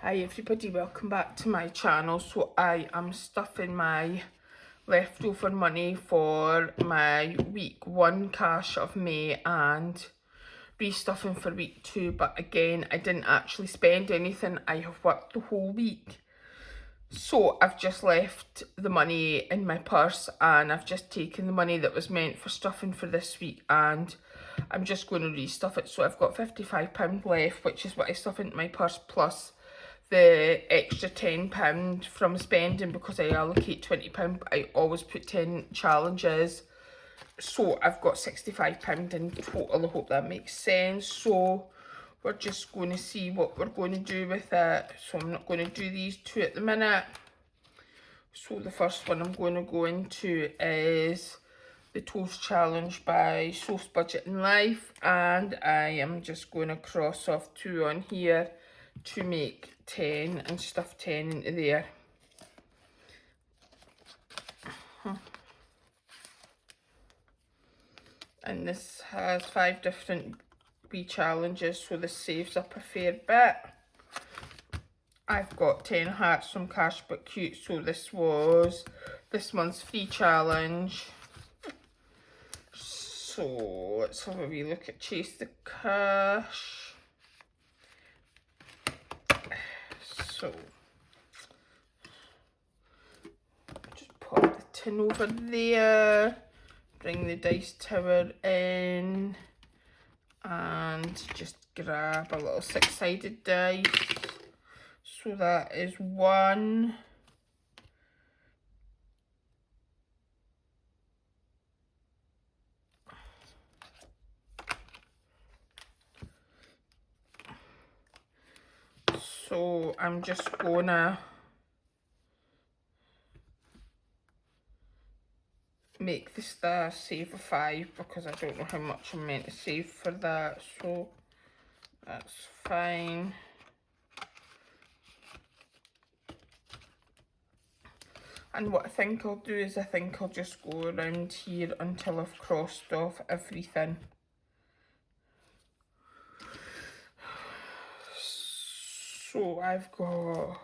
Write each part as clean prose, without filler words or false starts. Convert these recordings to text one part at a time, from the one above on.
Hi everybody, welcome back to my channel. So I am stuffing my leftover money for my week 1 cash of May and restuffing for week 2, but again I didn't actually spend anything. I have worked the whole week, so I've just left the money in my purse and I've just taken the money that was meant for stuffing for this week and I'm just going to restuff it. So I've got £55 left, which is what I stuff into my purse, plus the extra £10 from spending, because I allocate £20. I always put 10 challenges, so I've got £65 in total. I hope that makes sense. So we're just going to see what we're going to do with it. So I'm not going to do these two at the minute. So the first one I'm going to go into is the Toast Challenge by Sauce Budget and Life, and I am just going to cross off 2 on here to make 10 and stuff 10 into there. And this has 5 different wee challenges, so this saves up a fair bit. I've got 10 hats from Cash But Cute, so this was this month's free challenge. So let's have a wee look at Chase the Cash. So just pop the tin over there, bring the dice tower in, and just grab a little 6-sided dice. So that is 1, 2. So I'm just gonna make this star save a 5 because I don't know how much I'm meant to save for that, so that's fine. And what I think I'll do is I think I'll just go around here until I've crossed off everything. So I've got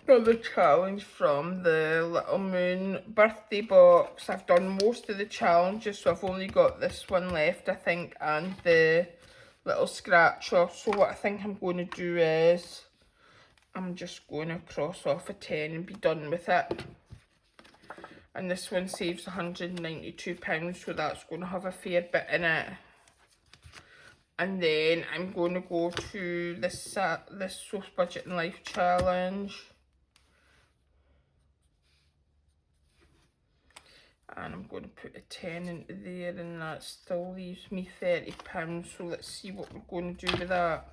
another challenge from the Little Moon birthday box. I've done most of the challenges, so I've only got this one left, I think, and the little scratch off. So what I think I'm going to do is I'm just going to cross off a 10 and be done with it. And this one saves £192, so that's going to have a fair bit in it. And then I'm going to go to this Sauce Budget and Life challenge. And I'm going to put a 10 into there, and that still leaves me £30. So let's see what we're going to do with that.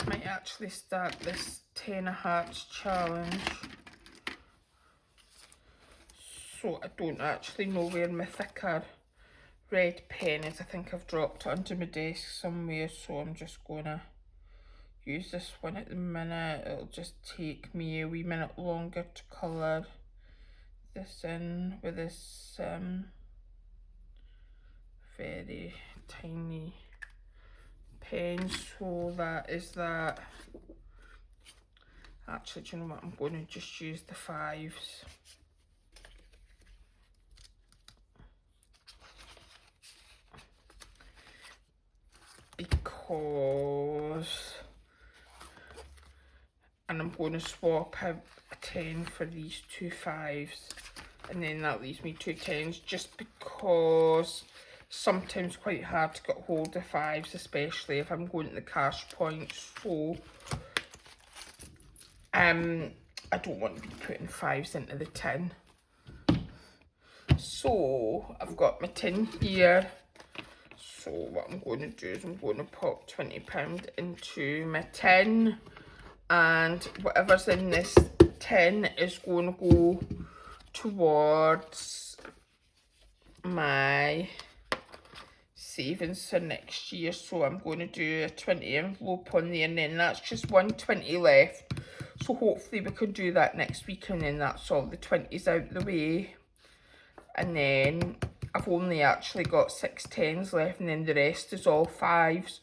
Might actually start this 10 of Hearts challenge. So I don't actually know where my thicker red pen is. I think I've dropped it under my desk somewhere, so I'm just gonna use this one at the minute. It'll just take me a wee minute longer to colour this in with this very tiny pen. So that is that. Actually, do you know what, I'm going to just use the 5s. Because, and I'm going to swap out a 10 for these 2 5s, and then that leaves me 2 10s, just because sometimes quite hard to get hold of 5s, especially if I'm going to the cash points. So I don't want to be putting 5s into the tin. So I've got my tin here. So what I'm going to do is I'm going to pop £20 into my tin, and whatever's in this tin is going to go towards my savings for next year, so I'm going to do a 20 envelope on there, and then that's just 120 left. So hopefully we can do that next week, and then that's all the 20s out the way. And then I've only actually got 6 10s left, and then the rest is all 5s.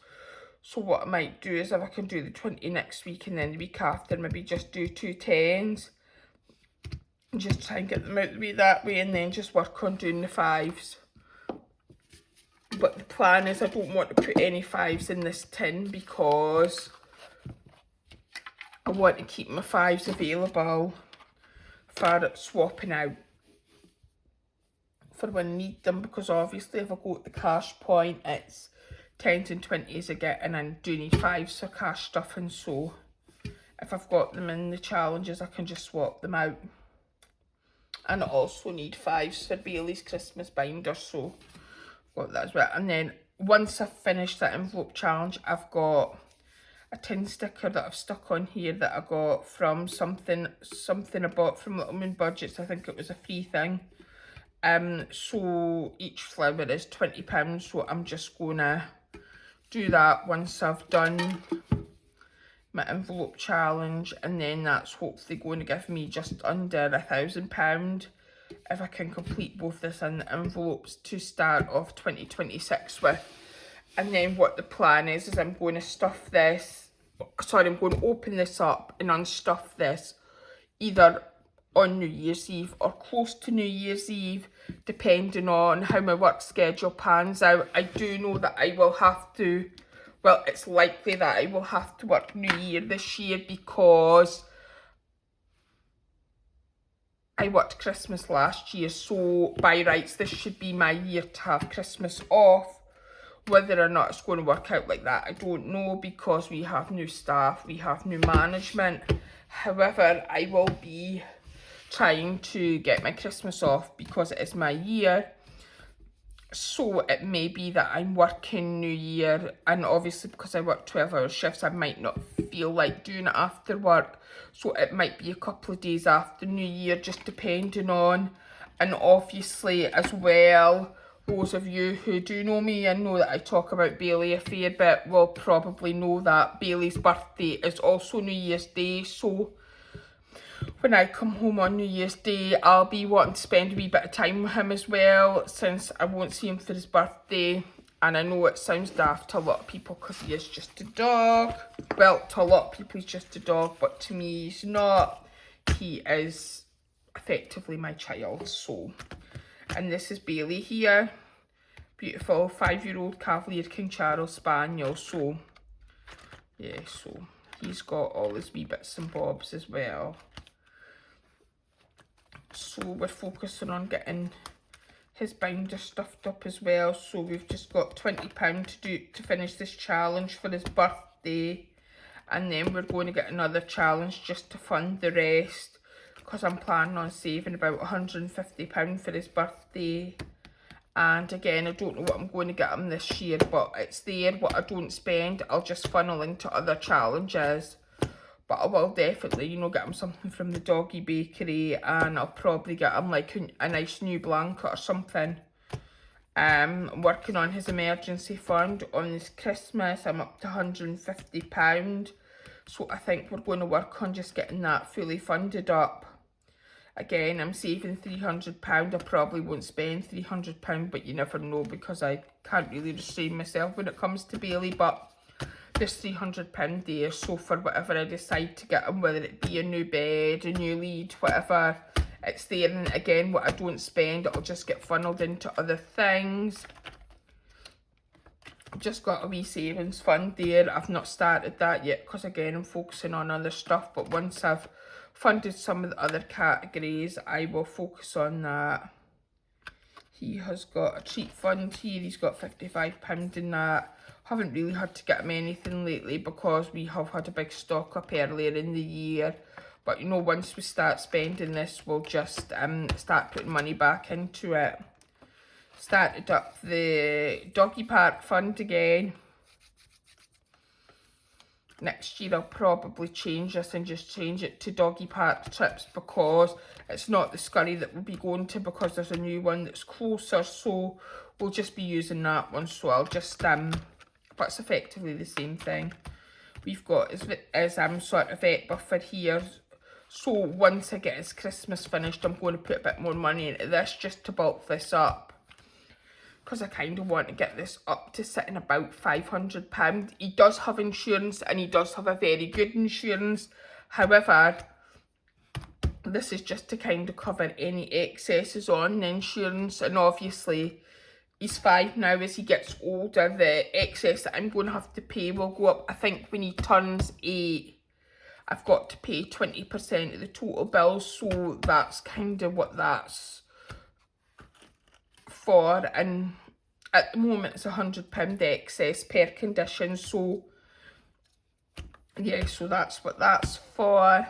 So what I might do is, if I can do the 20 next week, and then the week after maybe just do 2 10s. And just try and get them out the way that way, and then just work on doing the 5s. But the plan is I don't want to put any 5s in this tin because I want to keep my 5s available for swapping out for when I need them, because obviously if I go to the cash point it's 10s and 20s I get, and I do need 5s for cash stuff, and so if I've got them in the challenges I can just swap them out. And I also need 5s for Bailey's Christmas binder, so got that as well. And then once I've finished that envelope challenge, I've got a tin sticker that I've stuck on here that I got from something I bought from Little Moon Budgets. I think it was a free thing. So each flower is £20, so I'm just gonna do that once I've done my envelope challenge, and then that's hopefully going to give me just under £1,000 if I can complete both this and the envelopes to start off 2026 with. And then what the plan is I'm going to stuff this, sorry, I'm going to open this up and unstuff this either on New Year's Eve or close to New Year's Eve, depending on how my work schedule pans out. I do know that I will have to, well, it's likely that I will have to work New Year this year because I worked Christmas last year, so by rights this should be my year to have Christmas off. Whether or not it's going to work out like that, I don't know, because we have new staff, we have new management. However, I will be trying to get my Christmas off because it is my year. So it may be that I'm working New Year, and obviously because I work 12-hour shifts I might not feel like doing it after work, so it might be a couple of days after New Year, just depending on. And obviously as well, those of you who do know me and know that I talk about Bailey a fair bit will probably know that Bailey's birthday is also New Year's Day, so when I come home on New Year's Day, I'll be wanting to spend a wee bit of time with him as well, since I won't see him for his birthday. And I know it sounds daft to a lot of people because he is just a dog. Well, to a lot of people he's just a dog, but to me he's not. He is effectively my child, so. And this is Bailey here. Beautiful 5-year-old Cavalier King Charles Spaniel, so. Yeah, so he's got all his wee bits and bobs as well. So we're focusing on getting his binder stuffed up as well. So we've just got £20 to finish this challenge for his birthday, and then we're going to get another challenge just to fund the rest, because I'm planning on saving about £150 for his birthday. And again, I don't know what I'm going to get him this year, but it's there. What I don't spend I'll just funnel into other challenges. But I will definitely, you know, get him something from the doggy bakery, and I'll probably get him like a nice new blanket or something. I'm working on his emergency fund on this Christmas. I'm up to £150. So I think we're going to work on just getting that fully funded up. Again, I'm saving £300. I probably won't spend £300, but you never know, because I can't really restrain myself when it comes to Bailey. But there's £300 there, so for whatever I decide to get him, whether it be a new bed, a new lead, whatever, it's there. And again, what I don't spend, it'll just get funneled into other things. I've just got a wee savings fund there. I've not started that yet because again, I'm focusing on other stuff, but once I've funded some of the other categories, I will focus on that. He has got a treat fund here. He's got £55 in that. Haven't really had to get him anything lately because we have had a big stock up earlier in the year. But you know, once we start spending this, we'll just start putting money back into it. Started up the doggy park fund again. next year I'll probably change this and just change it to doggy park trips, because it's not the Scurry that we'll be going to, because there's a new one that's closer, so we'll just be using that one. So I'll just but it's effectively the same thing. We've got his sort of vet buffer here, so once I get his Christmas finished, I'm going to put a bit more money into this just to bulk this up, because I kind of want to get this up to sitting about £500. He does have insurance, and he does have a very good insurance. However, this is just to kind of cover any excesses on the insurance, and obviously he's 5 now. As he gets older, the excess that I'm going to have to pay will go up. I think when he turns 8, I've got to pay 20% of the total bill, so that's kind of what that's for. And at the moment it's £100 excess per condition, so yeah, so that's what that's for.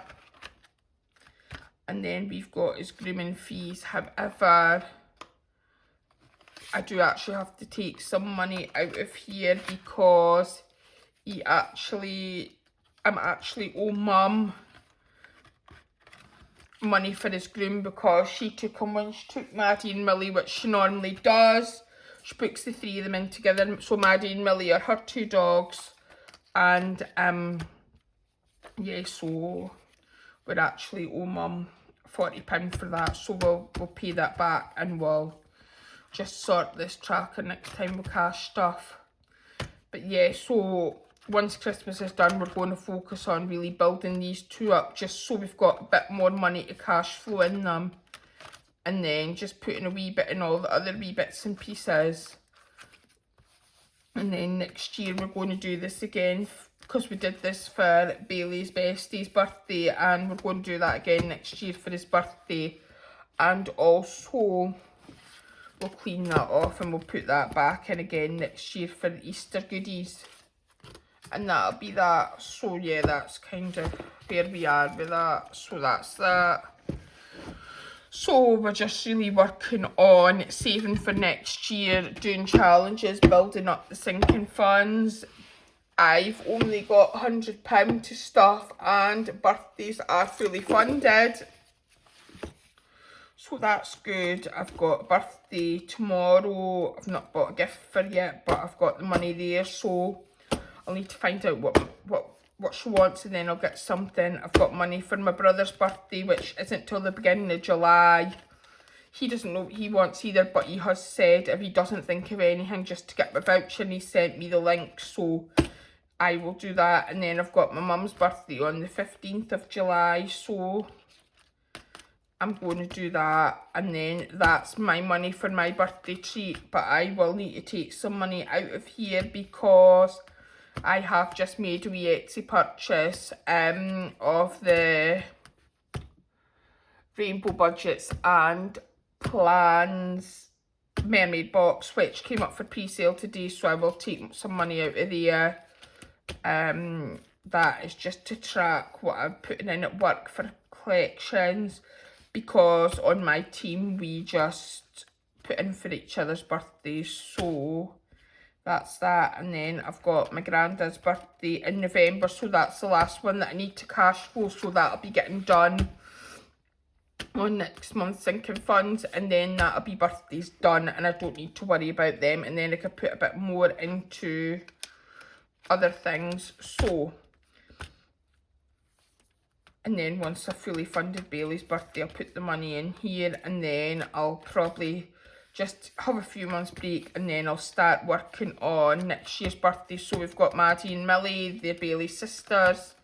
And then we've got his grooming fees. However, I do actually have to take some money out of here, because I'm actually owe Mum money for his groom, because she took him when she took Maddie and Millie, which she normally does. She books the 3 of them in together, so Maddie and Millie are her 2 dogs, and yeah, so we're actually owe Mum £40 for that, so we'll pay that back, and we'll just sort this tracker next time with cash stuff. But yeah, so once Christmas is done, we're going to focus on really building these 2 up, just so we've got a bit more money to cash flow in them, and then just putting a wee bit in all the other wee bits and pieces. And then next year we're going to do this again, because we did this for Bailey's bestie's birthday, and we're going to do that again next year for his birthday. And also we'll clean that off and we'll put that back in again next year for the Easter goodies. And that'll be that. So yeah, that's kind of where we are with that. So that's that. So we're just really working on saving for next year, doing challenges, building up the sinking funds. I've only got £100 to stuff, and birthdays are fully funded. So that's good. I've got a birthday tomorrow. I've not bought a gift for yet, but I've got the money there, so I'll need to find out what she wants, and then I'll get something. I've got money for my brother's birthday, which isn't till the beginning of July. He doesn't know what he wants either, but he has said if he doesn't think of anything, just to get my voucher, and he sent me the link, so I will do that. And then I've got my mum's birthday on the 15th of July, so I'm going to do that, and then that's my money for my birthday treat. But I will need to take some money out of here, because I have just made a wee Etsy purchase of the Rainbow Budgets and Plans mermaid box, which came up for pre-sale today, so I will take some money out of there. That is just to track what I'm putting in at work for collections, because on my team we just put in for each other's birthdays, so that's that. And then I've got my granddad's birthday in November, so that's the last one that I need to cash flow, so that'll be getting done on next month's sinking funds, and then that'll be birthdays done, and I don't need to worry about them, and then I can put a bit more into other things. So, and then once I've fully funded Bailey's birthday, I'll put the money in here, and then I'll probably just have a few months break, and then I'll start working on next year's birthday. So we've got Maddie and Millie, they're Bailey's sisters,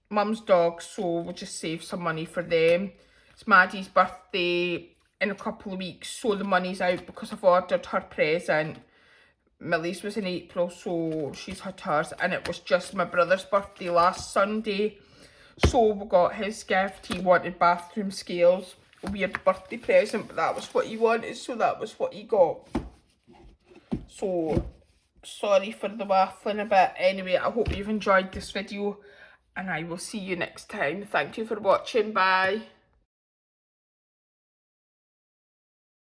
Mum's dog, so we'll just save some money for them. It's Maddie's birthday in a couple of weeks, so the money's out because I've ordered her present. Millie's was in April, so she's had hers, and it was just my brother's birthday last Sunday, so we got his gift. He wanted bathroom scales, a weird birthday present, but that was what he wanted, so that was what he got. So sorry for the waffling a bit. Anyway, I hope you've enjoyed this video, and I will see you next time. Thank you for watching. Bye.